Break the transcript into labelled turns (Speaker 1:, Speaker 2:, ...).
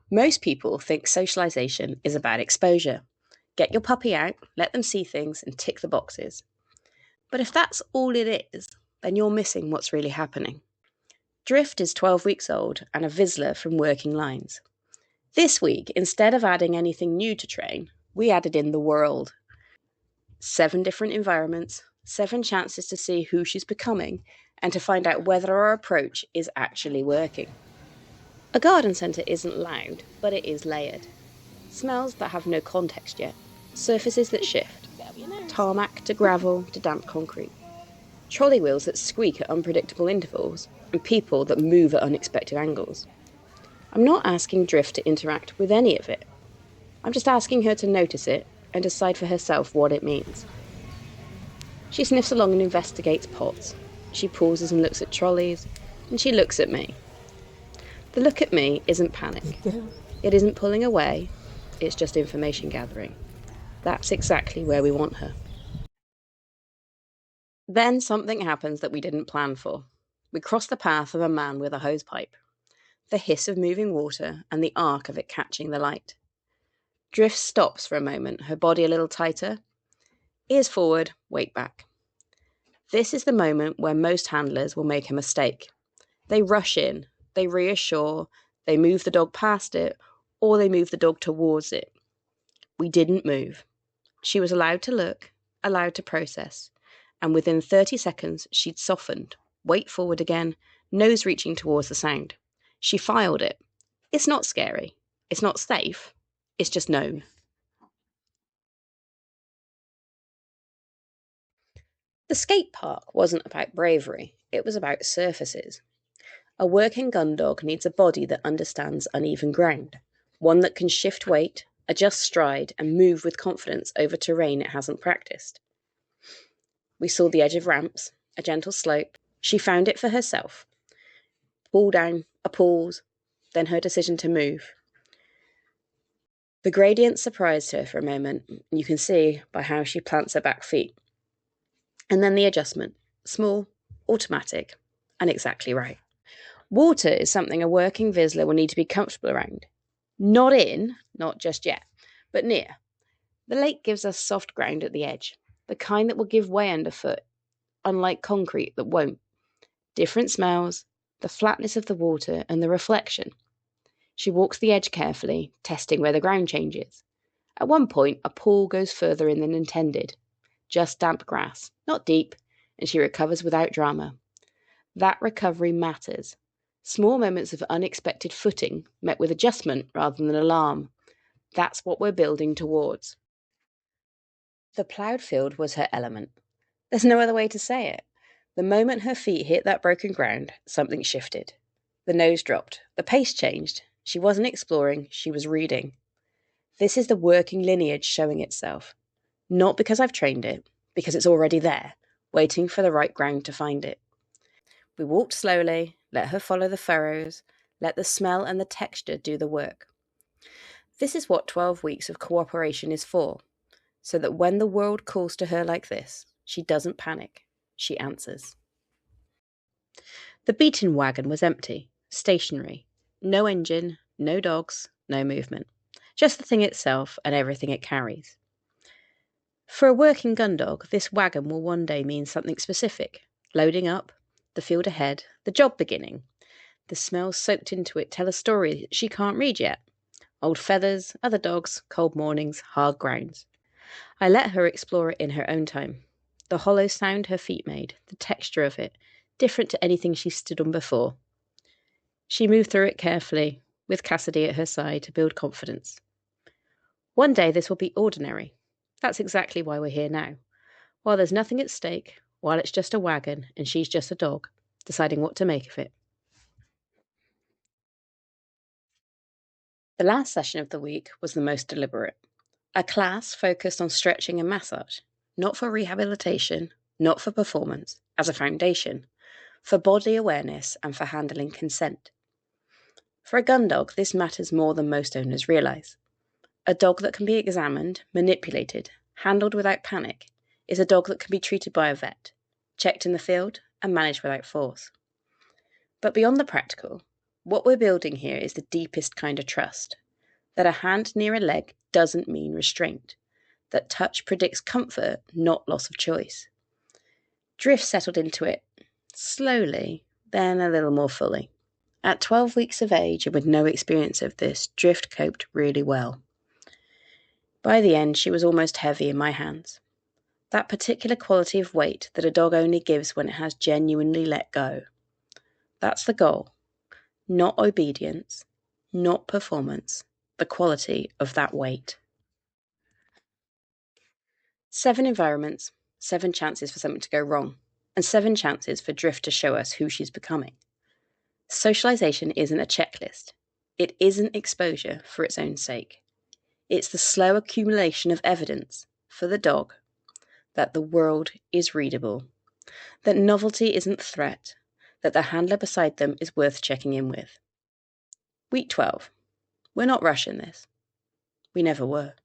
Speaker 1: Most people think socialization is about exposure. Get your puppy out, let them see things, and tick the boxes. But if that's all it is, then you're missing what's really happening. Drift is 12 weeks old and a Vizsla from working lines. This week, instead of adding anything new to train, we added in the world. 7 different environments, 7 chances to see who she's becoming, and to find out whether our approach is actually working. A garden centre isn't loud, but it is layered. Smells that have no context yet. Surfaces that shift. Tarmac to gravel to damp concrete. Trolley wheels that squeak at unpredictable intervals, and people that move at unexpected angles. I'm not asking Drift to interact with any of it. I'm just asking her to notice it and decide for herself what it means. She sniffs along and investigates pots. She pauses and looks at trolleys, and she looks at me. The look at me isn't panic. It isn't pulling away, it's just information gathering. That's exactly where we want her. Then something happens that we didn't plan for. We cross the path of a man with a hosepipe. The hiss of moving water and the arc of it catching the light. Drift stops for a moment, her body a little tighter. Ears forward, weight back. This is the moment where most handlers will make a mistake. They rush in, they reassure, they move the dog past it, or they move the dog towards it. We didn't move. She was allowed to look, allowed to process, and within 30 seconds she'd softened, weight forward again, nose reaching towards the sound. She filed it. It's not scary. It's not safe. It's just known. The skate park wasn't about bravery. It was about surfaces. A working gun dog needs a body that understands uneven ground, one that can shift weight, adjust stride, and move with confidence over terrain it hasn't practiced. We saw the edge of ramps, a gentle slope. She found it for herself. Pull down, a pause, then her decision to move. The gradient surprised her for a moment, you can see by how she plants her back feet. And then the adjustment, small, automatic, and exactly right. Water is something a working Vizsla will need to be comfortable around. Not in, not just yet, but near. The lake gives us soft ground at the edge, the kind that will give way underfoot, unlike concrete that won't. Different smells, the flatness of the water, and the reflection. She walks the edge carefully, testing where the ground changes. At one point, a pool goes further in than intended. Just damp grass, not deep, and she recovers without drama. That recovery matters. Small moments of unexpected footing met with adjustment rather than alarm. That's what we're building towards. The ploughed field was her element. There's no other way to say it. The moment her feet hit that broken ground, something shifted. The nose dropped. The pace changed. She wasn't exploring, she was reading. This is the working lineage showing itself. Not because I've trained it, because it's already there, waiting for the right ground to find it. We walked slowly, let her follow the furrows, let the smell and the texture do the work. This is what 12 weeks of cooperation is for, so that when the world calls to her like this, she doesn't panic, she answers. The beaten wagon was empty, stationary. No engine, no dogs, no movement. Just the thing itself and everything it carries. For a working gun dog, this wagon will one day mean something specific. Loading up, the field ahead, the job beginning. The smells soaked into it tell a story that she can't read yet. Old feathers, other dogs, cold mornings, hard grounds. I let her explore it in her own time. The hollow sound her feet made, the texture of it, different to anything she stood on before. She moved through it carefully, with Cassidy at her side to build confidence. One day this will be ordinary. That's exactly why we're here now. While there's nothing at stake, while it's just a wagon and she's just a dog, deciding what to make of it. The last session of the week was the most deliberate. A class focused on stretching and massage, not for rehabilitation, not for performance, as a foundation, for body awareness and for handling consent. For a gun dog, this matters more than most owners realise. A dog that can be examined, manipulated, handled without panic, is a dog that can be treated by a vet, checked in the field, and managed without force. But beyond the practical, What we're building here is the deepest kind of trust. That a hand near a leg doesn't mean restraint. That touch predicts comfort, not loss of choice. Drift settled into it, slowly, then a little more fully. At 12 weeks of age and with no experience of this, Drift coped really well. By the end, she was almost heavy in my hands. That particular quality of weight that a dog only gives when it has genuinely let go. That's the goal. Not obedience, not performance, the quality of that weight. 7 environments, 7 chances for something to go wrong, and 7 chances for Drift to show us who she's becoming. Socialization isn't a checklist. It isn't exposure for its own sake. It's the slow accumulation of evidence for the dog that the world is readable, that novelty isn't threat, that the handler beside them is worth checking in with. Week 12. We're not rushing this. We never were.